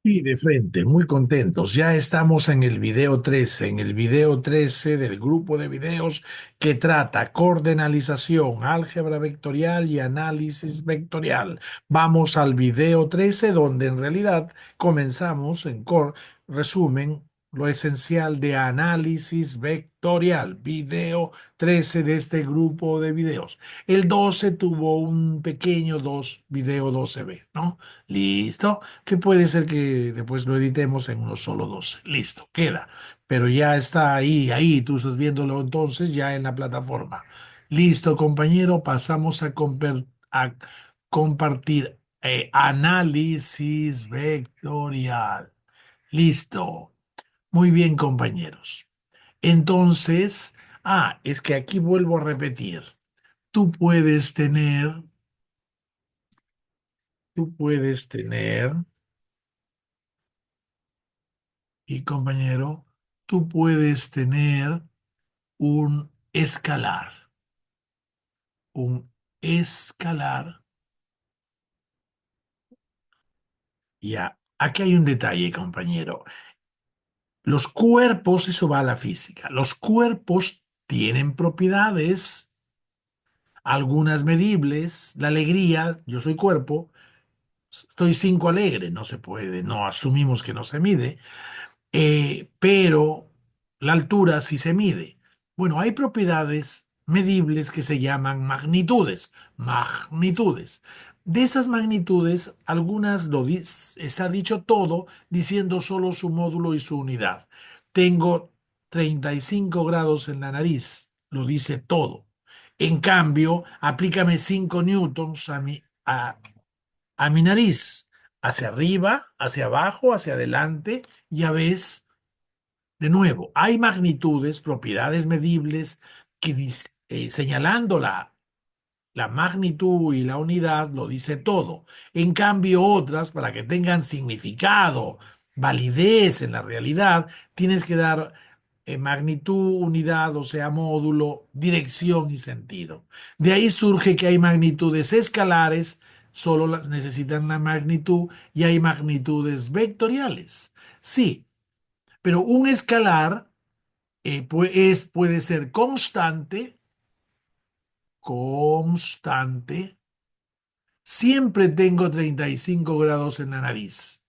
Y de frente, muy contentos. Ya estamos en el video 13, en el video 13 del grupo de videos que trata coordenalización, álgebra vectorial y análisis vectorial. Vamos al video 13, donde en realidad comenzamos en resumen, lo esencial de análisis vectorial. Video 13 de este grupo de videos. El 12 tuvo un pequeño video 12b, ¿no? Listo, que puede ser que después lo editemos en unos solo 12. Listo, queda. Pero ya está ahí, tú estás viéndolo entonces ya en la plataforma. Listo, compañero, pasamos a compartir análisis vectorial. Listo. Muy bien, compañeros. Entonces, es que aquí vuelvo a repetir. Tú puedes tener, tú puedes tener Y compañero, tú puedes tener un escalar, un escalar. Ya, aquí hay un detalle, compañero. Los cuerpos, eso va a la física. Los cuerpos tienen propiedades, algunas medibles. La alegría, yo soy cuerpo, estoy 5 alegre, no se puede, no asumimos que no se mide. Pero la altura sí se mide. Bueno, hay propiedades medibles que se llaman magnitudes. Magnitudes. De esas magnitudes, algunas está dicho todo diciendo solo su módulo y su unidad. Tengo 35 grados en la nariz, lo dice todo. En cambio, aplícame 5 newtons a mi nariz, hacia arriba, hacia abajo, hacia adelante, ya ves. De nuevo, hay magnitudes, propiedades medibles que señalando la magnitud y la unidad lo dice todo. En cambio, otras, para que tengan significado, validez en la realidad, tienes que dar magnitud, unidad, o sea, módulo, dirección y sentido. De ahí surge que hay magnitudes escalares, solo necesitan la magnitud, y hay magnitudes vectoriales. Sí, pero un escalar puede ser constante. Siempre tengo 35 grados en la nariz.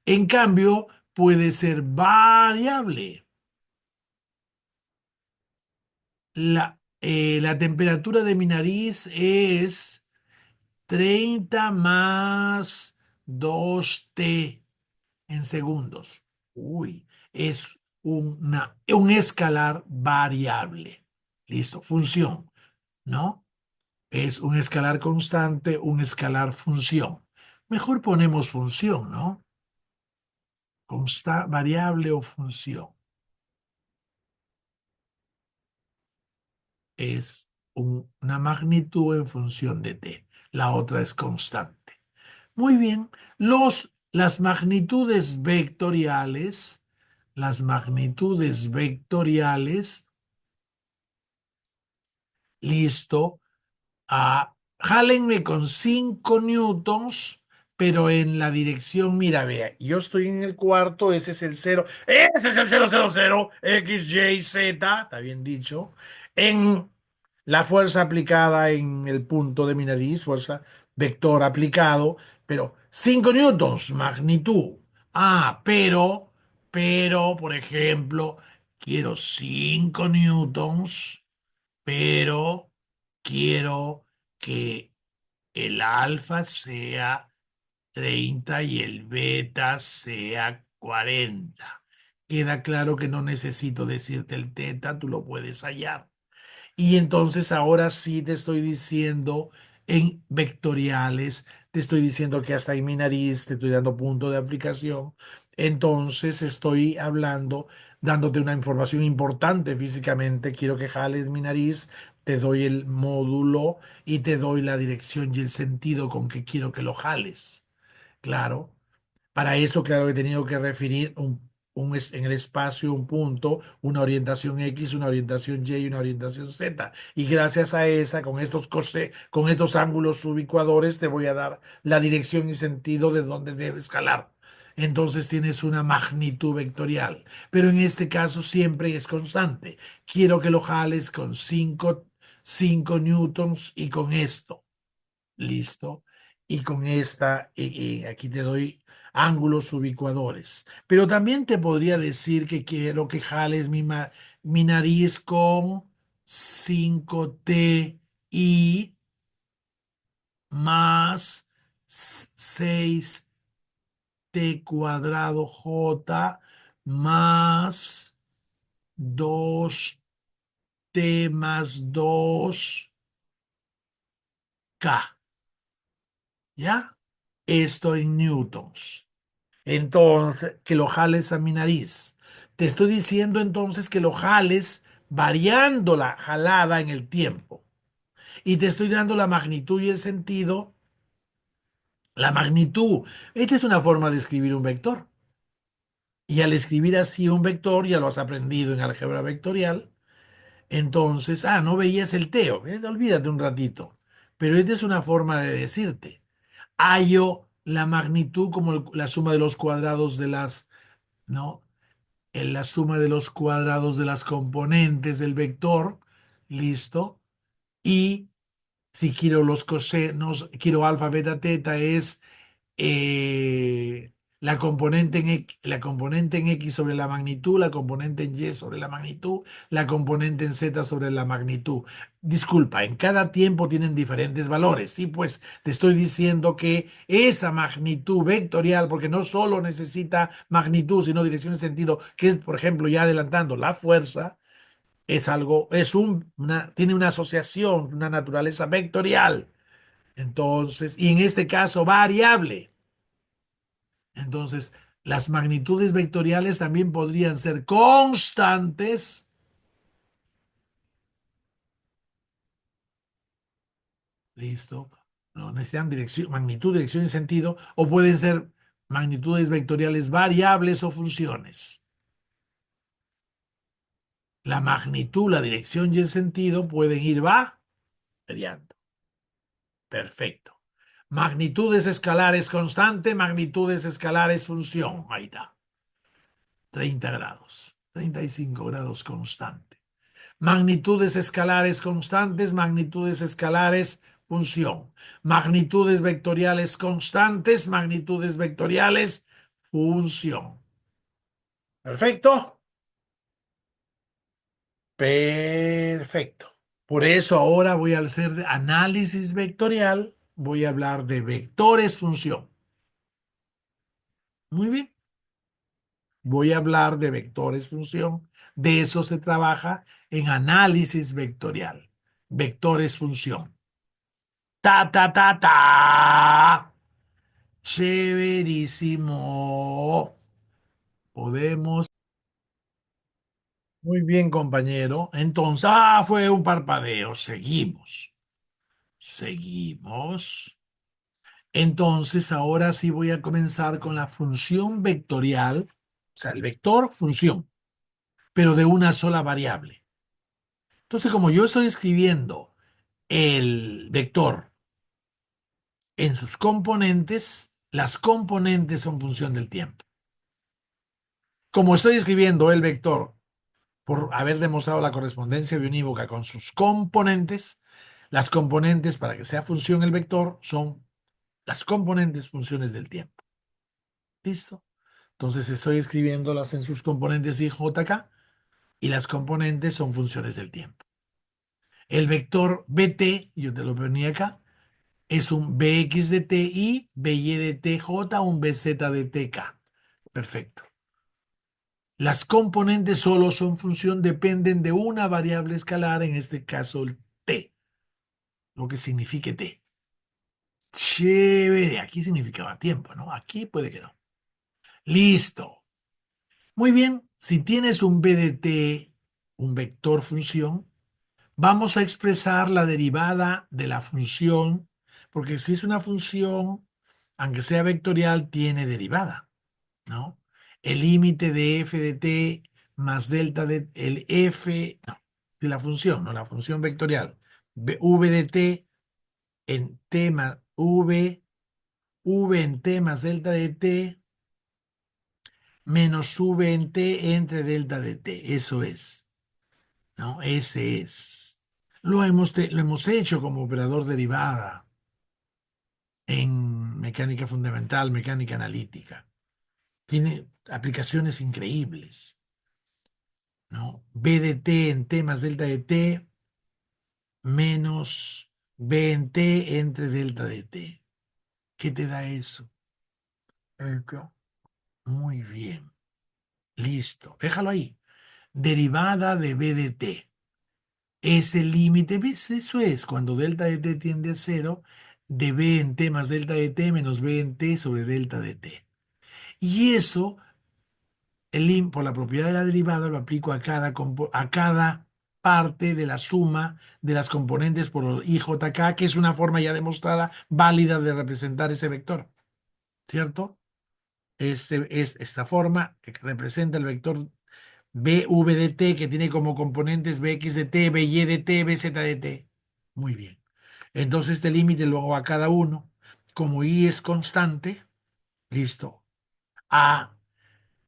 En cambio, puede ser variable. La temperatura de mi nariz es 30 más 2T en segundos. Uy, es un escalar variable. Listo, función, ¿no? Es un escalar constante, un escalar función. Mejor ponemos función, ¿no? Variable o función. Es una magnitud en función de t. La otra es constante. Muy bien. Las magnitudes vectoriales, listo. Jálenme con 5 newtons, pero en la dirección, mira, vea, yo estoy en el cuarto, ese es el 000, X, Y, Z, está bien dicho, en la fuerza aplicada en el punto de mi nariz, fuerza vector aplicado, pero 5 newtons, magnitud. Por ejemplo, quiero 5 newtons, pero quiero que el alfa sea 30 y el beta sea 40. Queda claro que no necesito decirte el teta, tú lo puedes hallar. Y entonces ahora sí te estoy diciendo en vectoriales, te estoy diciendo que hasta en mi nariz te estoy dando punto de aplicación. Entonces estoy hablando, dándote una información importante físicamente. Quiero que jales mi nariz, te doy el módulo y te doy la dirección y el sentido con que quiero que lo jales. Claro. Para eso, claro, he tenido que referir en el espacio un punto, una orientación X, una orientación Y y una orientación Z. Y gracias a esa, con estos ángulos subecuadores, te voy a dar la dirección y sentido de dónde debes escalar. entonces tienes una magnitud vectorial. Pero en este caso siempre es constante. Quiero que lo jales con 5 newtons y con esto. Listo. Y con esta, aquí te doy ángulos ubicuadores. Pero también te podría decir que quiero que jales mi nariz con 5T y más 6T cuadrado J más 2T más 2K. ¿Ya? Esto en newtons. Entonces, que lo jales a mi nariz. Te estoy diciendo entonces que lo jales variando la jalada en el tiempo. Y te estoy dando la magnitud y el sentido. La magnitud. Esta es una forma de escribir un vector. Y al escribir así un vector, ya lo has aprendido en álgebra vectorial. Entonces, no veías el teo. Olvídate un ratito. Pero esta es una forma de decirte. Hallo la magnitud como la suma de los cuadrados de las, ¿no? En la suma de los cuadrados de las componentes del vector, listo. Y si quiero los cosenos, quiero alfa, beta, teta, es la componente en X sobre la magnitud, la componente en Y sobre la magnitud, la componente en Z sobre la magnitud. Disculpa, en cada tiempo tienen diferentes valores. Sí, pues te estoy diciendo que esa magnitud vectorial, porque no solo necesita magnitud, sino dirección y sentido, que es, por ejemplo, ya adelantando la fuerza, es algo, tiene una asociación, una naturaleza vectorial. Entonces, y en este caso variable. Entonces, las magnitudes vectoriales también podrían ser constantes, listo, no necesitan dirección, magnitud, dirección y sentido, o pueden ser magnitudes vectoriales variables o funciones. La magnitud, la dirección y el sentido pueden ir variando. Perfecto. Magnitudes escalares constante, magnitudes escalares función. Ahí está. 30 grados, 35 grados constante. Magnitudes escalares constantes, magnitudes escalares función. Magnitudes vectoriales constantes, magnitudes vectoriales función. ¿Perfecto? Perfecto. Por eso ahora voy a hacer análisis vectorial, voy a hablar de vectores función. Muy bien. Voy a hablar de vectores función. De eso se trabaja en análisis vectorial. Vectores función. Ta, ta, ta, ta. Chéverísimo. Podemos. Muy bien, compañero. Entonces, fue un parpadeo. Seguimos. Seguimos. Entonces, ahora sí voy a comenzar con la función vectorial, o sea, el vector función, pero de una sola variable. Entonces, como yo estoy escribiendo el vector en sus componentes, las componentes son función del tiempo. Como estoy escribiendo el vector por haber demostrado la correspondencia bionívoca con sus componentes, las componentes para que sea función el vector son las componentes funciones del tiempo. ¿Listo? Entonces estoy escribiéndolas en sus componentes y JK y las componentes son funciones del tiempo. El vector BT, yo te lo ponía acá, es un Bx de Ti, By de Tj, un Bz de Tk. Perfecto. Las componentes solo son función, dependen de una variable escalar, en este caso el t, lo que signifique t. Chévere, aquí significaba tiempo, ¿no? Aquí puede que no. Listo. Muy bien, si tienes un b de t, un vector función, vamos a expresar la derivada de la función, porque si es una función, aunque sea vectorial, tiene derivada, ¿no? El límite de f de t más delta de el f, no, de la función, no, la función vectorial, v de t en t más v en t más delta de t menos v en t entre delta de t. Eso es, ¿no? Ese es. Lo hemos hecho como operador derivada en mecánica fundamental, mecánica analítica. Tiene aplicaciones increíbles, ¿no? B de t en t más delta de t menos b en t entre delta de t. ¿Qué te da eso? Esto. Muy bien. Listo. Déjalo ahí. Derivada de b de t. Ese límite, ¿ves? Eso es cuando delta de t tiende a cero, de b en t más delta de t menos b en t sobre delta de t. Y eso, por la propiedad de la derivada, lo aplico a cada parte de la suma de las componentes por IJK, que es una forma ya demostrada válida de representar ese vector. ¿Cierto? Esta forma que representa el vector BV de t, que tiene como componentes Bx de t, By de t, Bz de t. Muy bien. Entonces este límite lo hago a cada uno. Como y es constante, listo. A,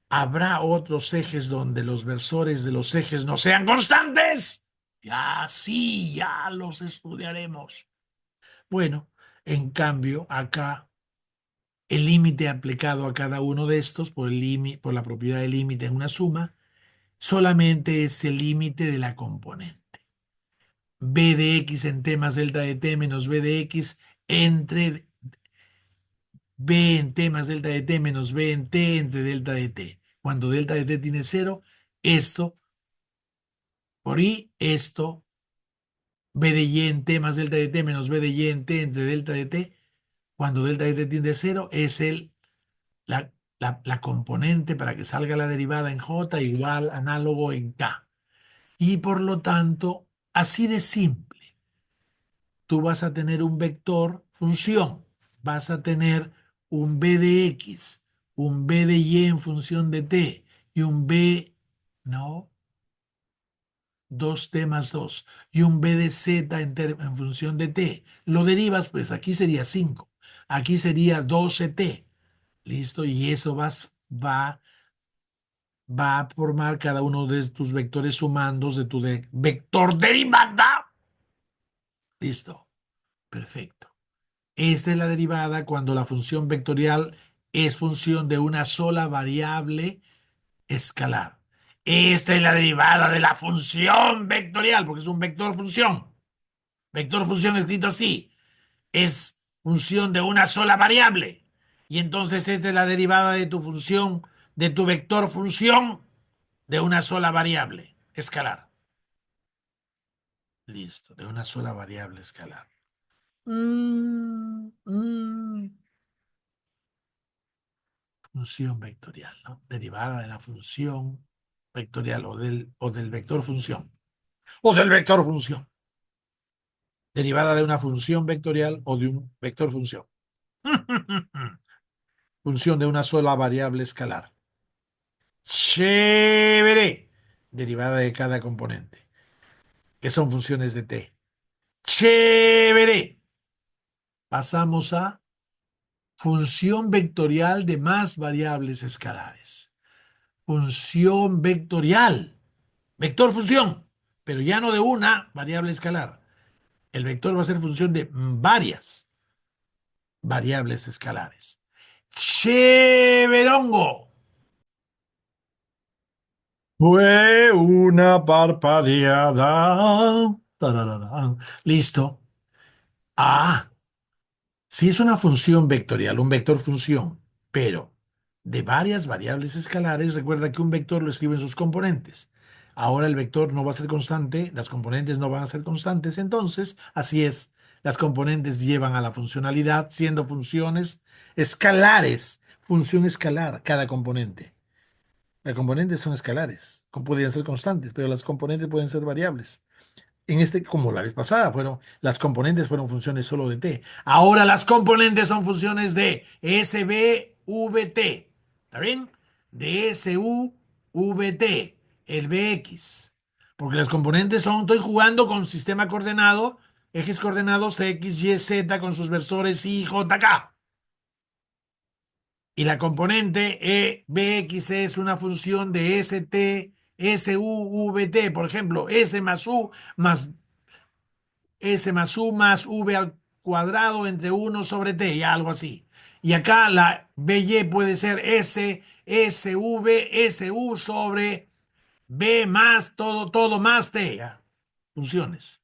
¿habrá otros ejes donde los versores de los ejes no sean constantes? Ya, sí, ya los estudiaremos. Bueno, en cambio, acá el límite aplicado a cada uno de estos por la propiedad del límite en una suma solamente es el límite de la componente. B de x en t más delta de t menos b de x entre b en t más delta de t menos b en t entre delta de t. Cuando delta de t tiene cero, esto por i, esto, b de y en t más delta de t menos b de y en t entre delta de t, cuando delta de t tiende a cero, es la componente para que salga la derivada en j igual análogo en k. Y por lo tanto, así de simple, tú vas a tener un vector función, vas a tener un b de x, un b de y en función de t y un b, no, 2t más 2 y un b de z en función de t. Lo derivas, pues aquí sería 5, aquí sería 12t, ¿listo? Y eso va a formar cada uno de tus vectores sumandos de tu vector derivada. Listo, perfecto. Esta es la derivada cuando la función vectorial es función de una sola variable escalar. Esta es la derivada de la función vectorial, porque es un vector función. Vector función escrito así, es función de una sola variable. Y entonces esta es la derivada de tu función, de tu vector función de una sola variable escalar. Listo, de una sola variable escalar. Mm, mm. Función vectorial, ¿no? Derivada de la función vectorial o del vector función. O del vector función. Derivada de una función vectorial o de un vector función. Función de una sola variable escalar. Chévere. Derivada de cada componente, que son funciones de t. Chévere. Pasamos a función vectorial de más variables escalares. Función vectorial. Vector función, pero ya no de una variable escalar. El vector va a ser función de varias variables escalares. ¡Cheverongo! Fue una parpadeada. Tararara. Listo. Ah, si es una función vectorial, un vector función, pero de varias variables escalares, recuerda que un vector lo escribe en sus componentes. Ahora el vector no va a ser constante, las componentes no van a ser constantes, entonces, así es, las componentes llevan a la funcionalidad siendo funciones escalares, función escalar cada componente. Las componentes son escalares, podrían ser constantes, pero las componentes pueden ser variables. Como la vez pasada, las componentes fueron funciones solo de t. Ahora las componentes son funciones de SVT. ¿Está bien? De SUVT, el BX. Porque las componentes estoy jugando con sistema coordenado, ejes coordenados X, Y, Z con sus versores Y, J, K. Y la componente Bx es una función de St, SU, Vt. Por ejemplo, S más U más V al cuadrado entre 1/t, y algo así. Y acá la By puede ser SV, SU sobre B más todo más T. ¿Ya? Funciones.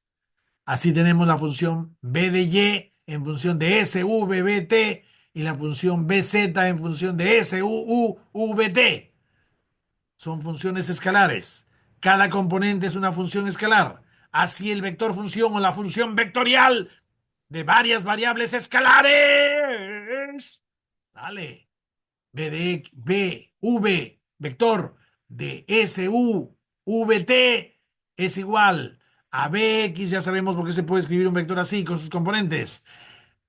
Así tenemos la función B de Y en función de SVBT y la función BZ en función de SUVT. Son funciones escalares. Cada componente es una función escalar. Así el vector función o la función vectorial de varias variables escalares. Dale. V, vector de SUVT es igual a Bx, ya sabemos por qué se puede escribir un vector así con sus componentes.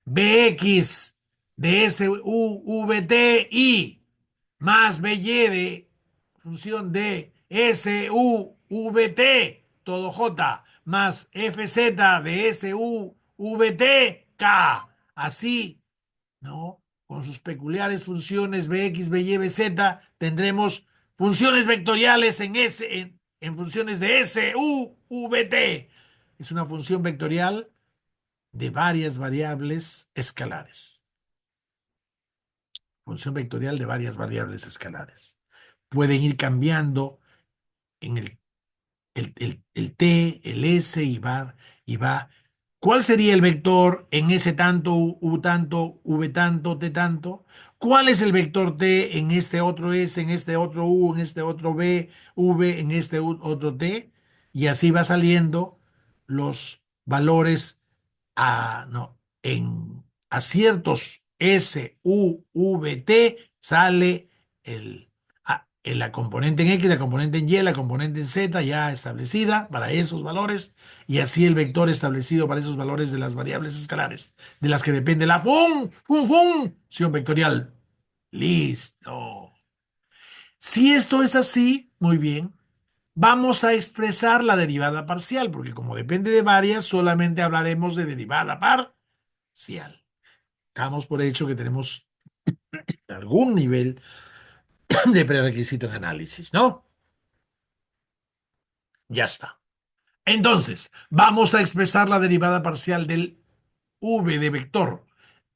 Bx de SUVT y más By de función de SUVT, todo J, más FZ de SUVT, K. Así, ¿no? Con sus peculiares funciones Bx, By, Bz, tendremos funciones vectoriales en funciones de SUVT. Es una función vectorial de varias variables escalares. Función vectorial de varias variables escalares. Pueden ir cambiando en el T, el S y va. ¿Cuál sería el vector en S tanto, U tanto, V tanto, T tanto? ¿Cuál es el vector T en este otro S, en este otro U, en este otro V, V, en este otro T? Y así va saliendo los valores no, a ciertos S, U, V, T sale la componente en X, la componente en Y, la componente en Z ya establecida para esos valores y así el vector establecido para esos valores de las variables escalares de las que depende la función vectorial. Listo. Si esto es así, muy bien. Vamos a expresar la derivada parcial, porque como depende de varias, solamente hablaremos de derivada parcial. Damos por hecho que tenemos algún nivel de prerequisito en análisis, ¿no? Ya está. Entonces, vamos a expresar la derivada parcial del v de vector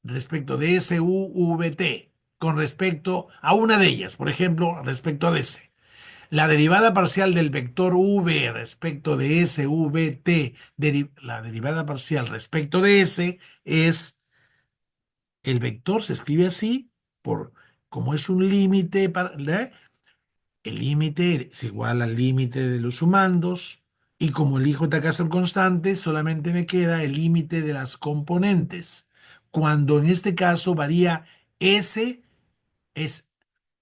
respecto de SUVT con respecto a una de ellas, por ejemplo, respecto a DC. La derivada parcial del vector v respecto de SVT, la derivada parcial respecto de S es el vector, se escribe así, como es un límite, el límite es igual al límite de los sumandos, y como el j son constantes, solamente me queda el límite de las componentes. Cuando en este caso varía S, es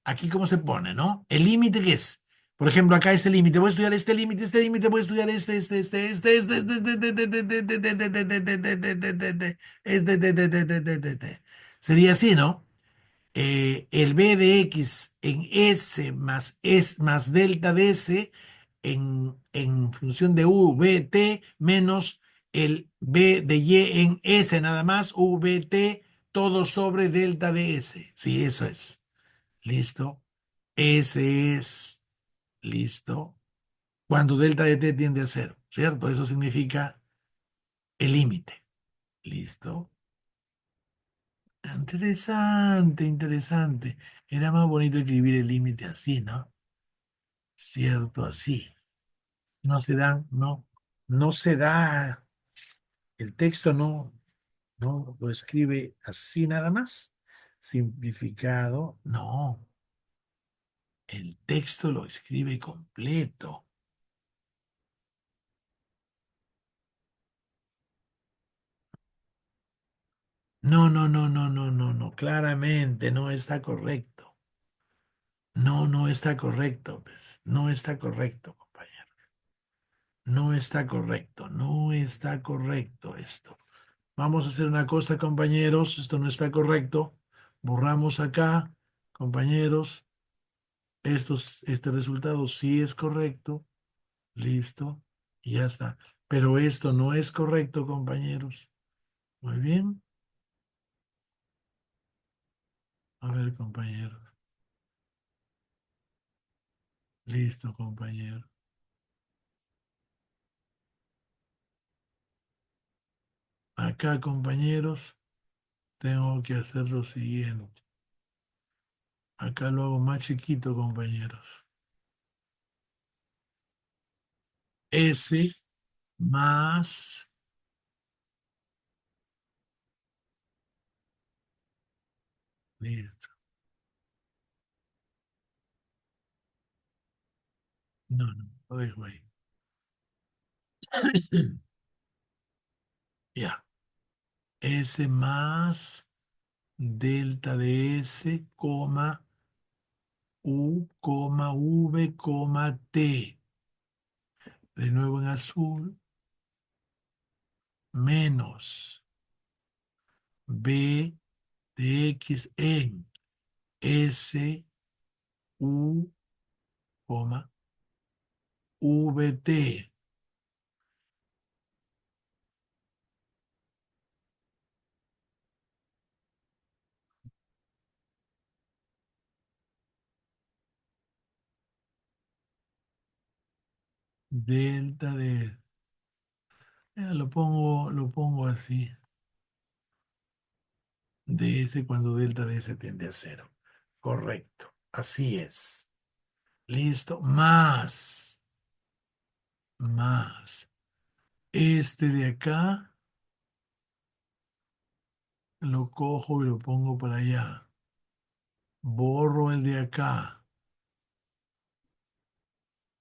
aquí cómo se pone, ¿no? El límite que es. Por ejemplo, acá este límite, voy a estudiar este límite, voy a estudiar sería así, ¿no? El b de x en s más delta de s en función de u, v, t, menos el b de y en s nada más, u, v, t, todo sobre delta de s. Sí, eso es. Listo. Ese es, listo. Cuando delta de t tiende a cero, ¿cierto? Eso significa el límite. Listo. Interesante, interesante. Era más bonito escribir el límite así, ¿no? Cierto, así. No se dan, no se da, el texto no lo escribe así nada más. Simplificado, no. El texto lo escribe completo. No. Claramente no está correcto. No está correcto, pues. No está correcto, compañero. No está correcto. No está correcto esto. Vamos a hacer una cosa, compañeros. Esto no está correcto. Borramos acá, compañeros. Este resultado sí es correcto. Listo. Y ya está. Pero esto no es correcto, compañeros. Muy bien. A ver, compañero. Listo, compañero. Acá, compañeros, tengo que hacer lo siguiente. Acá lo hago más chiquito, compañeros. S más, listo. No, no, lo dejo ahí. Ya. S más delta de S, coma, U, coma, V, coma, T. De nuevo en azul, menos B de X en S, U, coma, VT. Delta de... lo pongo así. De S cuando delta de S tiende a cero. Correcto. Así es. Listo. Más. Este de acá lo cojo y lo pongo para allá. Borro el de acá.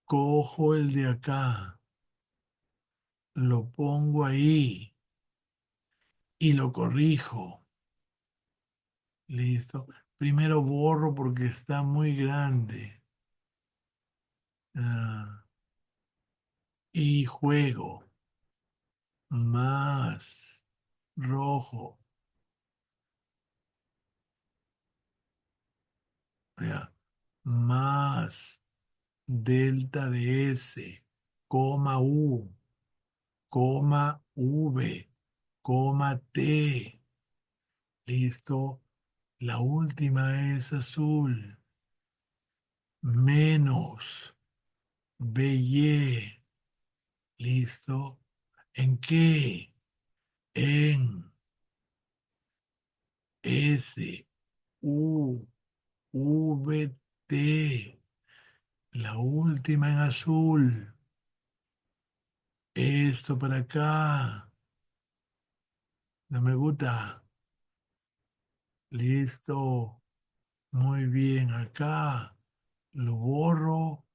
Cojo el de acá. Lo pongo ahí y lo corrijo. Listo. Primero borro porque está muy grande. Ah, y juego. Más. Rojo. Ya. Más. Delta de S. Coma U. Coma V. Coma T. Listo. La última es azul. Menos. BY. Listo. ¿En qué? En S, U, V, T. La última en azul. Esto para acá. No me gusta. Listo. Muy bien. Acá lo borro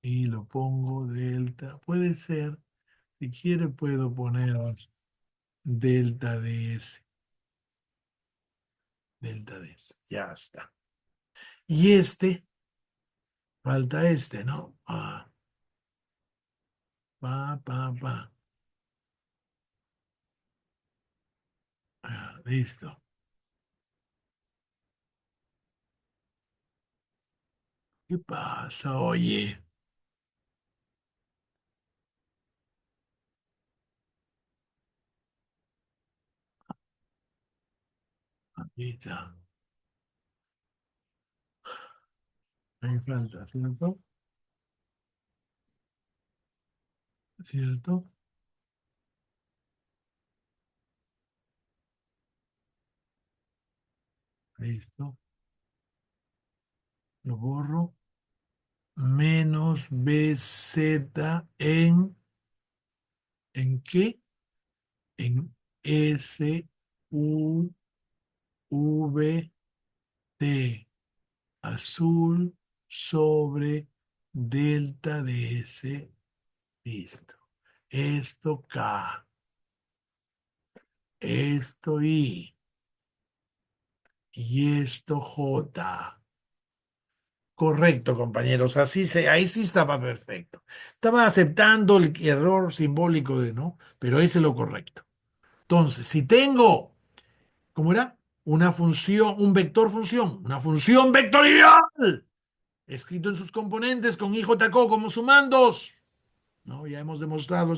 y lo pongo delta. Puede ser. Si quiere puedo poner delta de S. Delta de S. Ya está. Y este, falta este, ¿no? Pa. Listo. ¿Qué pasa, oye? Aquí está. Ahí falta, ¿cierto? ¿Cierto? Listo. Lo borro. Menos BZ ¿en qué? En S, U, V, T. Azul sobre delta de S. Listo. Esto K. Esto y esto J. Correcto, compañeros. Ahí sí estaba perfecto. Estaba aceptando el error simbólico de no, pero ese es lo correcto. Entonces, si tengo, ¿cómo era? Una función, un vector función, una función vectorial, escrito en sus componentes con I, J, K como sumandos. ¿No? Ya hemos demostrado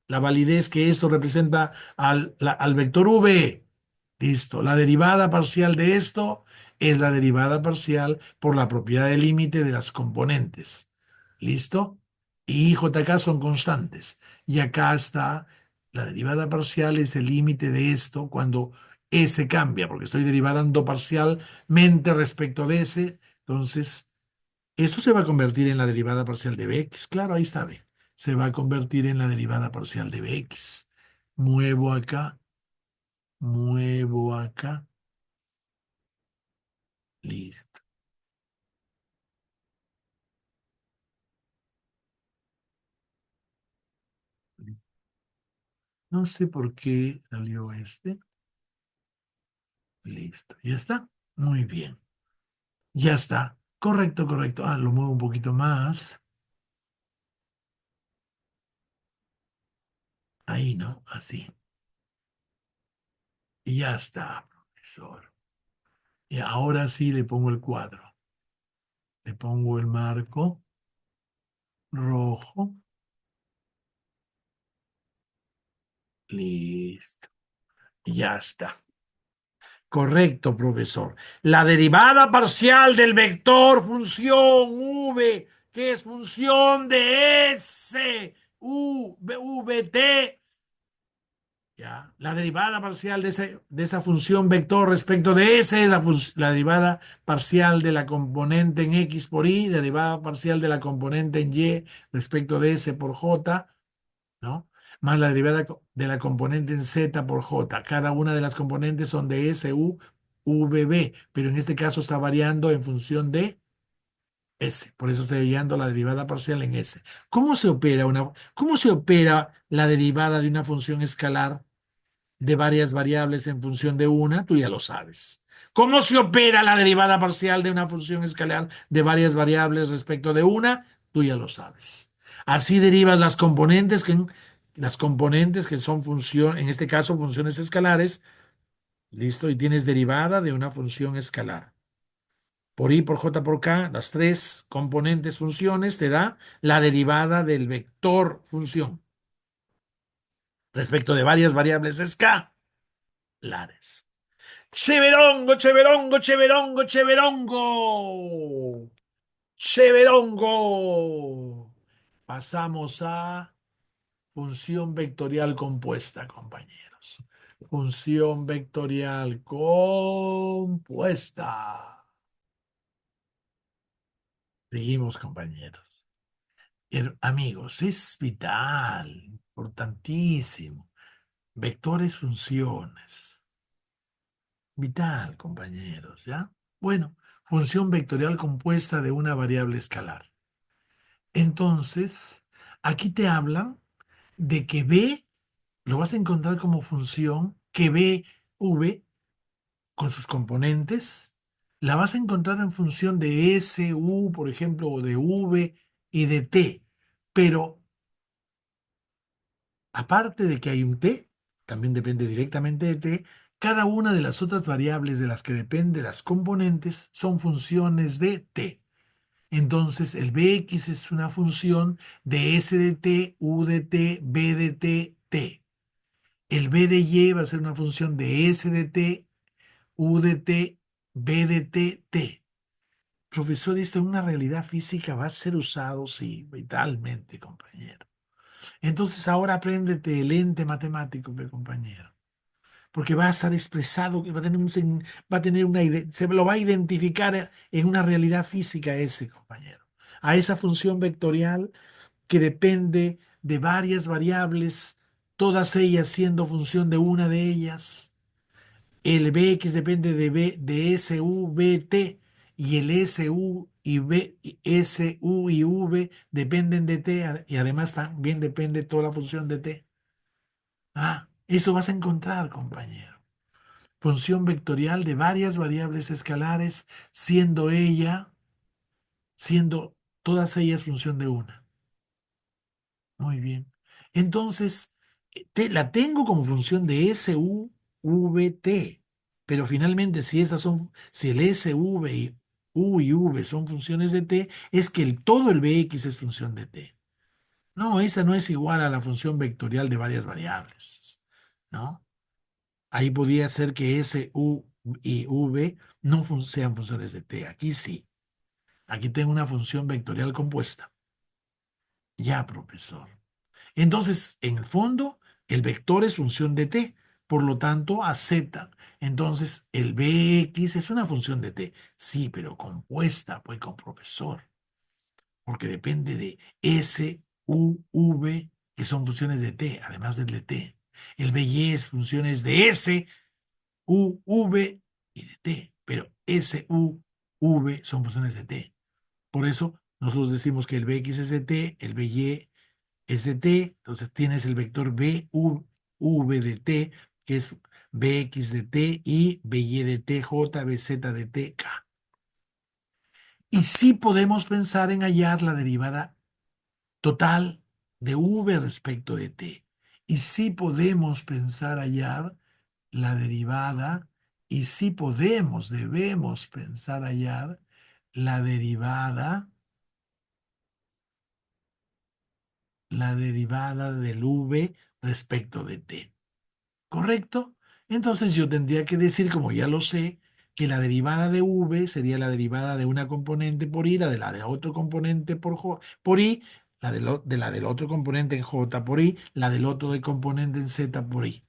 la validez que esto representa al vector V. Listo. La derivada parcial de esto es la derivada parcial por la propiedad de límite de las componentes. ¿Listo? Y JK son constantes. Y acá está, la derivada parcial es el límite de esto cuando S cambia, porque estoy derivando parcialmente respecto de S. Entonces, esto se va a convertir en la derivada parcial de Bx. Claro, ahí está, B. Se va a convertir en la derivada parcial de Bx. Muevo acá, muevo acá. Listo. No sé por qué salió este. Listo. ¿Ya está? Muy bien. Ya está. Correcto, correcto. Ah, lo muevo un poquito más. Ahí, ¿no? Así. Y ya está, profesor. Y ahora sí le pongo el cuadro. Le pongo el marco rojo. Listo. Ya está. Correcto, profesor. La derivada parcial del vector función v, que es función de S, t. Ya. La derivada parcial de esa función vector respecto de S es la derivada parcial de la componente en X por Y, derivada parcial de la componente en Y respecto de S por J, ¿no? Más la derivada de la componente en Z por J. Cada una de las componentes son de S, U, V, B, pero en este caso está variando en función de S. Por eso estoy hallando la derivada parcial en S. ¿Cómo se opera la derivada de una función escalar de varias variables en función de una? Tú ya lo sabes. ¿Cómo se opera la derivada parcial de una función escalar de varias variables respecto de una? Tú ya lo sabes. Así derivas las componentes que son función, en este caso funciones escalares, listo, y tienes derivada de una función escalar. Por I, por J, por K, las tres componentes funciones te da la derivada del vector función respecto de varias variables escalares. Cheverongo, cheverongo, cheverongo, cheverongo. Cheverongo. Pasamos a función vectorial compuesta, compañeros. Función vectorial compuesta. Seguimos, compañeros. Amigos, es vital, importantísimo. Vectores, funciones. Vital, compañeros, ¿ya? Bueno, función vectorial compuesta de una variable escalar. Entonces, aquí te hablan de que B lo vas a encontrar como función, que B, V, con sus componentes, la vas a encontrar en función de S, U, por ejemplo, o de V y de T. Pero aparte de que hay un T, también depende directamente de T, cada una de las otras variables de las que dependen las componentes son funciones de T. Entonces, el Bx es una función de S de t, U de t, B de t, t. El B de y va a ser una función de S de t, U de t, B de t, t. Profesor, esto en una realidad física va a ser usado, sí, vitalmente, compañero. Entonces, ahora apréndete el ente matemático, compañero, porque va a estar expresado, va a tener va a tener se lo va a identificar en una realidad física ese, compañero. A esa función vectorial que depende de varias variables, todas ellas siendo función de una de ellas. El Bx depende de SUBT y el SU y V, SU y V dependen de T y además también depende toda la función de T. Ah, eso vas a encontrar, compañero. Función vectorial de varias variables escalares, siendo todas ellas función de una. Muy bien. Entonces, la tengo como función de SUVT, pero finalmente si el SV y U y V son funciones de T, es que todo el Bx es función de T. No, esta no es igual a la función vectorial de varias variables, ¿no? Ahí podría ser que SU y v no sean funciones de t. Aquí sí. Aquí tengo una función vectorial compuesta. Ya, profesor. Entonces, en el fondo, el vector es función de t, por lo tanto, a z. Entonces, el bx es una función de t. Sí, pero compuesta, pues, con profesor, porque depende de s, u, v, que son funciones de t, además del de t. El by es funciones de s, u, v y de t, pero s, u, v son funciones de t. Por eso, nosotros decimos que el bx es de t, el by es de t, entonces tienes el vector b, u, v de t, que es bx de t y by de t, j, bz de t, k. Y sí podemos pensar en hallar la derivada total de v respecto de t. Y sí podemos pensar hallar la derivada, y sí podemos, debemos pensar hallar la derivada del v respecto de t. ¿Correcto? Entonces yo tendría que decir, como ya lo sé, que la derivada de v sería la derivada de una componente por i, la de otro componente por i, la del otro componente en j por i, la del otro componente en z por i.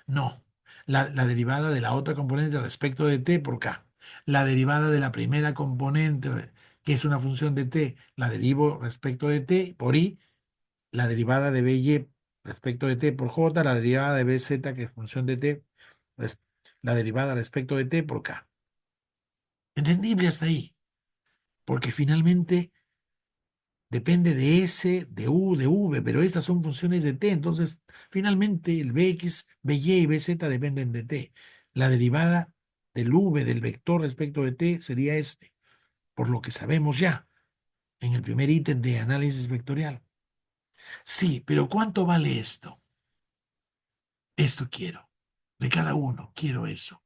No, la derivada de la otra componente respecto de t por k. La derivada de la primera componente, que es una función de t, la derivo respecto de t por i, la derivada de by respecto de t por j, la derivada de bz, que es función de t, res- la derivada respecto de t por k. Entendible hasta ahí, porque finalmente depende de s, de u, de v, pero estas son funciones de t, entonces finalmente el bx, by y bz dependen de t. La derivada del v del vector respecto de t sería este, por lo que sabemos ya en el primer ítem de análisis vectorial. Sí, pero ¿cuánto vale esto? Esto quiero. De cada uno, quiero eso.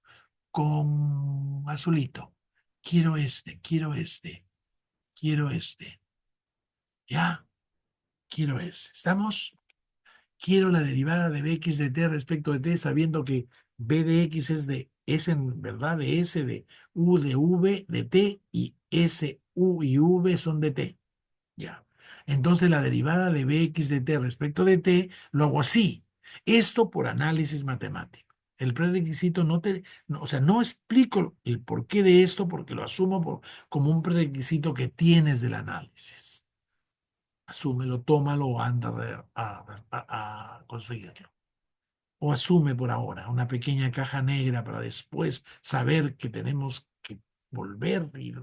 Con azulito. Quiero este, quiero este, quiero este. Ya, quiero ese. ¿Estamos? Quiero la derivada de bx de t respecto de t, sabiendo que b de x es en verdad de s, de u, de v, de t, y s, u y v son de t. Ya. Entonces la derivada de bx de t respecto de t lo hago así. Esto por análisis matemático. El prerequisito o sea, no explico el porqué de esto porque lo asumo como un prerequisito que tienes del análisis. Asúmelo, tómalo o anda a conseguirlo. O asume por ahora una pequeña caja negra para después saber que tenemos que volver y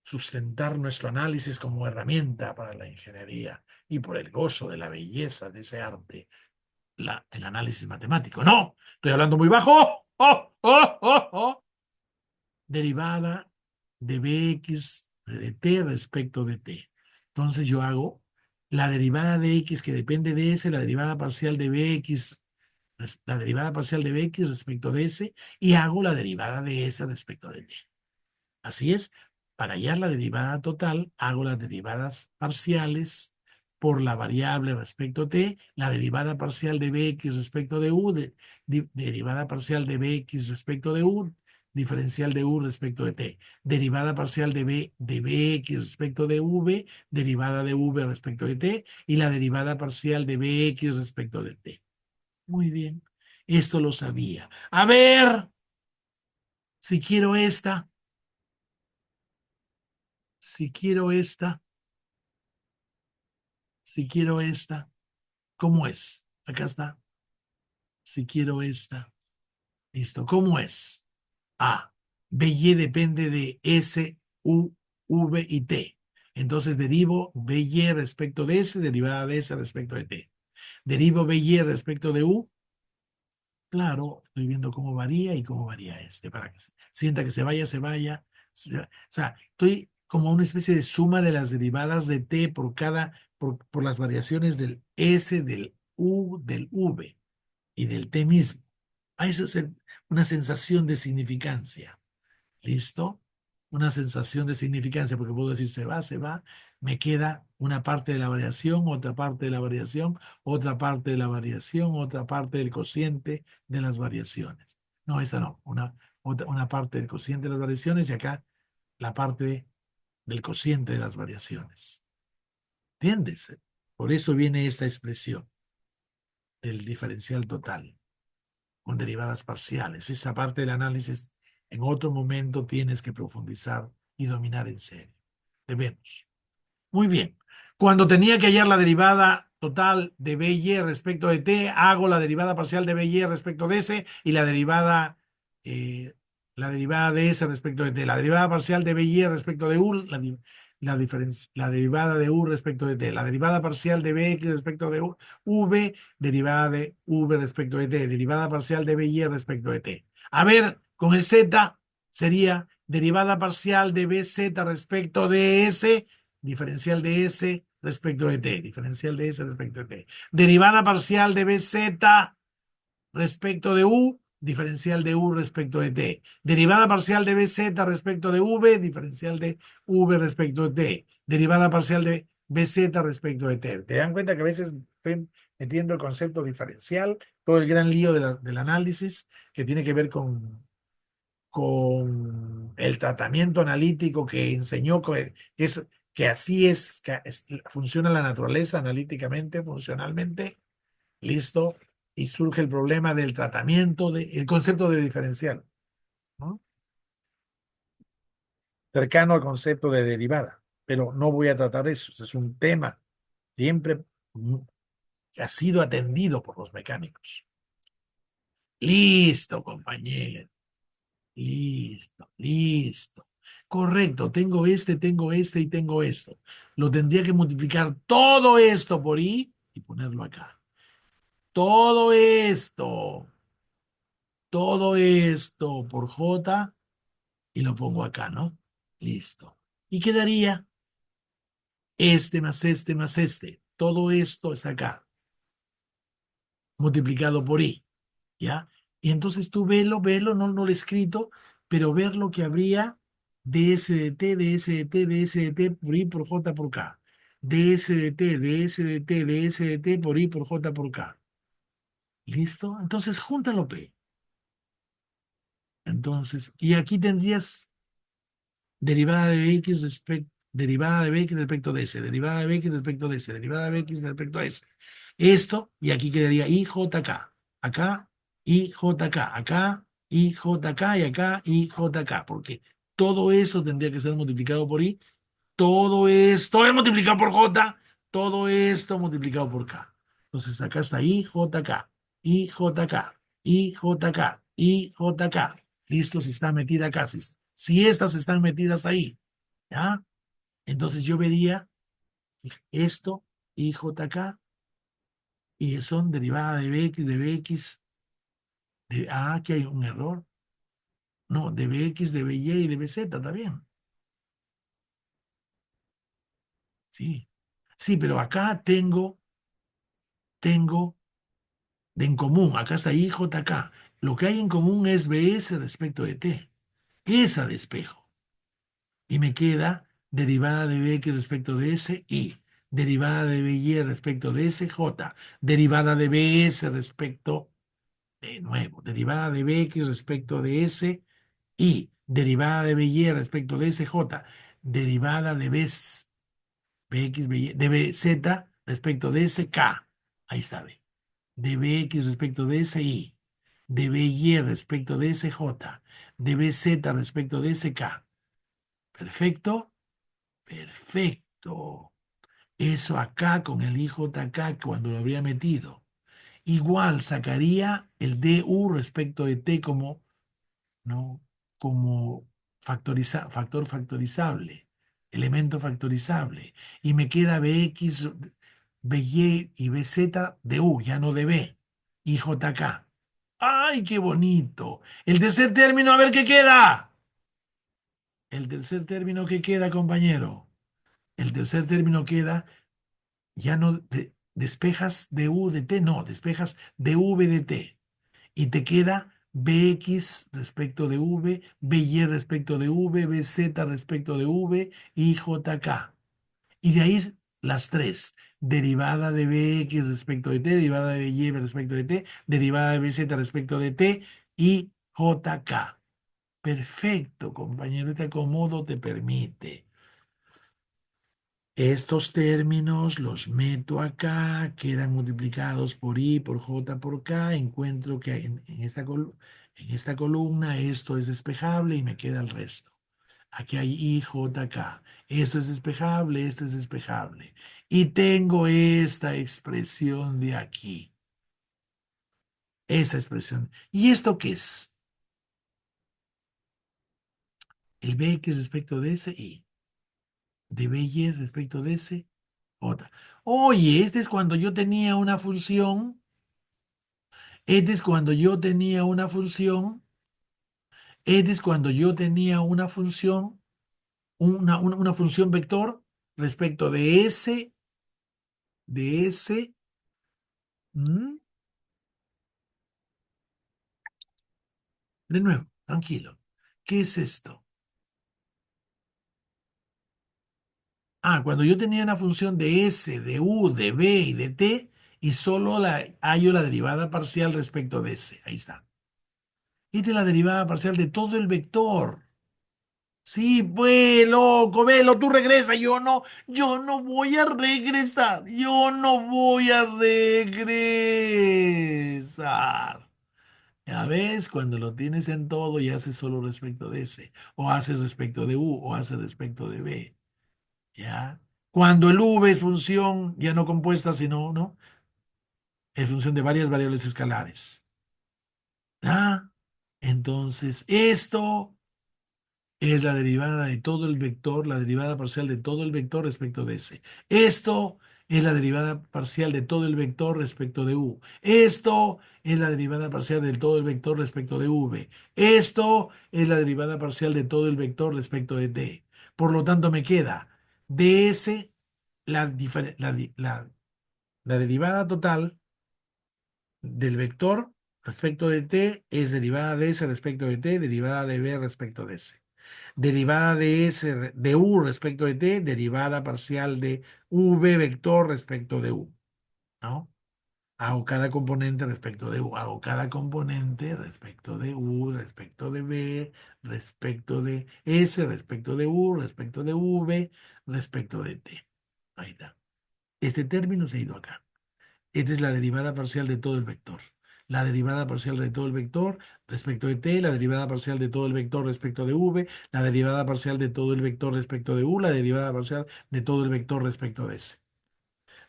sustentar nuestro análisis como herramienta para la ingeniería y por el gozo de la belleza de ese arte, el análisis matemático. No, estoy hablando muy bajo. ¡Oh, oh, oh, oh! Derivada de bx de t respecto de t. Entonces yo hago la derivada de x que depende de s, la derivada parcial de bx, la derivada parcial de bx respecto de s, y hago la derivada de s respecto de t. Así es, para hallar la derivada total, hago las derivadas parciales por la variable respecto t, la derivada parcial de bx respecto de u, derivada parcial de bx respecto de u, diferencial de u respecto de t, derivada parcial de bx respecto de v, derivada de v respecto de t, y la derivada parcial de bx respecto de t. Muy bien, esto lo sabía. A ver, si quiero esta. Si quiero esta, si quiero esta, ¿cómo es? Acá está. Si quiero esta, listo. ¿Cómo es? A. B y depende de S, U, V y T. Entonces derivo B y respecto de S, derivada de S respecto de T. Derivo B y respecto de U. Claro, estoy viendo cómo varía y cómo varía este, para que sienta que se vaya, se vaya. O sea, estoy como una especie de suma de las derivadas de t por las variaciones del s, del u, del v y del t mismo. A eso es una sensación de significancia. ¿Listo? Una sensación de significancia, porque puedo decir se va, me queda una parte de la variación, otra parte de la variación, otra parte de la variación, otra parte del cociente de las variaciones. No, esa no, una parte del cociente de las variaciones y acá la parte del cociente de las variaciones. ¿Entiendes? Por eso viene esta expresión del diferencial total con derivadas parciales. Esa parte del análisis en otro momento tienes que profundizar y dominar en serio. Debemos. Muy bien. Cuando tenía que hallar la derivada total de B y respecto de T, hago la derivada parcial de B y respecto de S y eh, la derivada de S respecto de T. La derivada parcial de B y respecto de U, la derivada de U respecto de T. La derivada parcial de BX respecto de V, derivada de V respecto de T. Derivada parcial de B y respecto de T. A ver, con el Z sería derivada parcial de BZ respecto de S, diferencial de S respecto de T, diferencial de S respecto de T. Derivada parcial de BZ respecto de U, diferencial de U respecto de T. Derivada parcial de BZ respecto de V, diferencial de V respecto de T. Derivada parcial de BZ respecto de T. ¿Te dan cuenta que a veces estoy metiendo el concepto diferencial, todo el gran lío del análisis que tiene que ver con el tratamiento analítico que enseñó que así es, funciona la naturaleza analíticamente, funcionalmente, listo, y surge el problema del tratamiento, el concepto de diferencial, ¿no? Cercano al concepto de derivada, pero no voy a tratar eso, ese es un tema siempre que ha sido atendido por los mecánicos. Listo, compañero. Listo, listo. Correcto, tengo este y tengo esto. Lo tendría que multiplicar todo esto por I y ponerlo acá. Todo todo esto por J y lo pongo acá, ¿no? Listo. Y quedaría este más este más este. Todo esto es acá, multiplicado por I. ¿Ya? Y entonces tú velo, no lo he escrito, pero ver lo que habría ds de t, ds de t, ds de t por i por j por k. ds de t, ds de t, ds de t por i por j por k. ¿Listo? Entonces, júntalo, P. Entonces, y aquí tendrías derivada de bx derivada de bx respecto de s, derivada de bx respecto de s, derivada de bx respecto a s. Esto, y aquí quedaría ijk. Acá, ijk. Acá, ijk. Y acá, ijk. Porque todo eso tendría que ser multiplicado por i. Todo esto es multiplicado por j. Todo esto multiplicado por k. Entonces acá está ijk, ijk, ijk, ijk. Listo, si está metida acá. Si estas están metidas ahí, ¿ya? Entonces yo vería esto, ijk, y son derivadas de bx, aquí hay un error. No, de bx, de by y de bz también. Sí. Sí, pero acá tengo de en común. Acá está ijk. Lo que hay en común es bs respecto de t. Esa de espejo. Y me queda derivada de bx respecto de s, y derivada de by respecto de s, j. Derivada de bs respecto, de nuevo, derivada de bx respecto de s, y derivada de by respecto de s, j. Derivada de bx, de bz respecto de s, k. Ahí está, ve. De bx respecto de s, y. De by respecto de s, j. De bz respecto de s, k. Perfecto. Perfecto. Eso acá con el IJK cuando lo habría metido. Igual sacaría el DU respecto de T como, ¿no? Como factor factorizable, elemento factorizable. Y me queda BX, BY y BZ de U, ya no de B. IJK. ¡Ay, qué bonito! El tercer término, a ver qué queda. El tercer término que queda, compañero. El tercer término queda, ya no despejas de U de T, no, despejas de V de T. Y te queda Bx respecto de V, By respecto de V, Bz respecto de V y JK. Y de ahí las tres. Derivada de Bx respecto de T, derivada de By respecto de T, derivada de Bz respecto de T y JK. Perfecto, compañero, este acomodo te permite. Estos términos los meto acá, quedan multiplicados por i, por j, por k. Encuentro que en esta columna esto es despejable y me queda el resto. Aquí hay i, j, k. Esto es despejable, esto es despejable. Y tengo esta expresión de aquí. Esa expresión. ¿Y esto qué es? El b que es respecto de ese y. De b y respecto de ese otra. Oye, este es cuando yo tenía una función. Este es cuando yo tenía una función. Este es cuando yo tenía una función. Una función vector respecto de ese. De ese. ¿Mm? De nuevo, tranquilo. ¿Qué es esto? Ah, cuando yo tenía una función de s, de u, de b y de t, y solo hallo la derivada parcial respecto de s. Ahí está. Y de la derivada parcial de todo el vector. Sí, pues, loco, velo, tú regresa, yo no voy a regresar, yo no voy a regresar. Ya ves, cuando lo tienes en todo y haces solo respecto de ese, o haces respecto de U, o haces respecto de B, ¿ya? Cuando el V es función ya no compuesta, sino, ¿no? Es función de varias variables escalares. ¿Ah? Entonces, esto es la derivada de todo el vector, la derivada parcial de todo el vector respecto de S. Esto es la derivada parcial de todo el vector respecto de U. Esto es la derivada parcial de todo el vector respecto de V. Esto es la derivada parcial de todo el vector respecto de T. Por lo tanto, me queda ds, la derivada total del vector respecto de T es derivada de S respecto de T, derivada de B respecto de S. Derivada de S, de U respecto de T, derivada parcial de V vector respecto de U, ¿no? Hago cada componente respecto de U, hago cada componente respecto de U, respecto de B, respecto de S, respecto de U, respecto de V, respecto de T. Ahí está. Este término se ha ido acá. Esta es la derivada parcial de todo el vector. La derivada parcial de todo el vector respecto de t, la derivada parcial de todo el vector respecto de v, la derivada parcial de todo el vector respecto de u, la derivada parcial de todo el vector respecto de s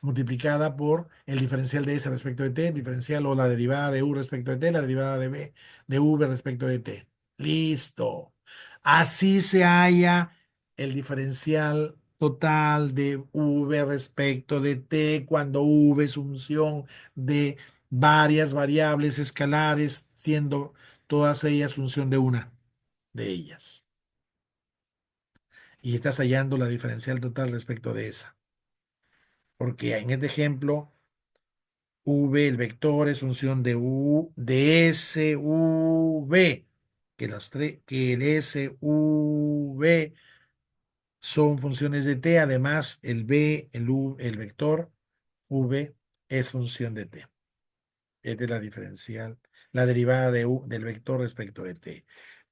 multiplicada por el diferencial de S respecto de T, diferencial o la derivada de U respecto de T, la derivada de B de V respecto de T. Listo. Así se halla el diferencial total de V respecto de T cuando V es función de varias variables escalares, siendo todas ellas función de una de ellas. Y estás hallando la diferencial total respecto de esa. Porque en este ejemplo V, el vector es función de U, de S, U, V, que el S, U, V son funciones de T, además el B, el U, el vector V es función de T. Esta es la diferencial, la derivada de U, del vector respecto de T.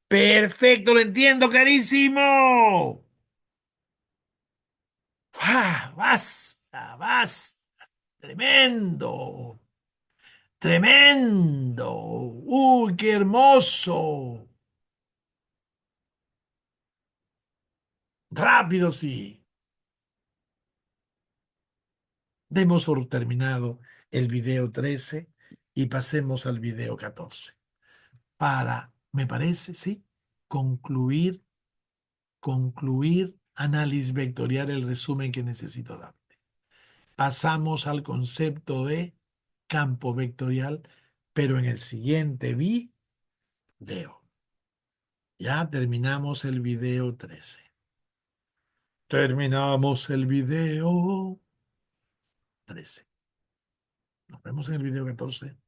Perfecto, lo entiendo, carísimo. ¡Ah! Basta, basta, tremendo. Tremendo. Uy, qué hermoso. Rápido, sí. Demos por terminado el video 13 y pasemos al video 14 para, me parece, sí, concluir, concluir, análisis vectorial, el resumen que necesito dar. Pasamos al concepto de campo vectorial, pero en el siguiente video. Ya terminamos el video 13. Terminamos el video 13. Nos vemos en el video 14.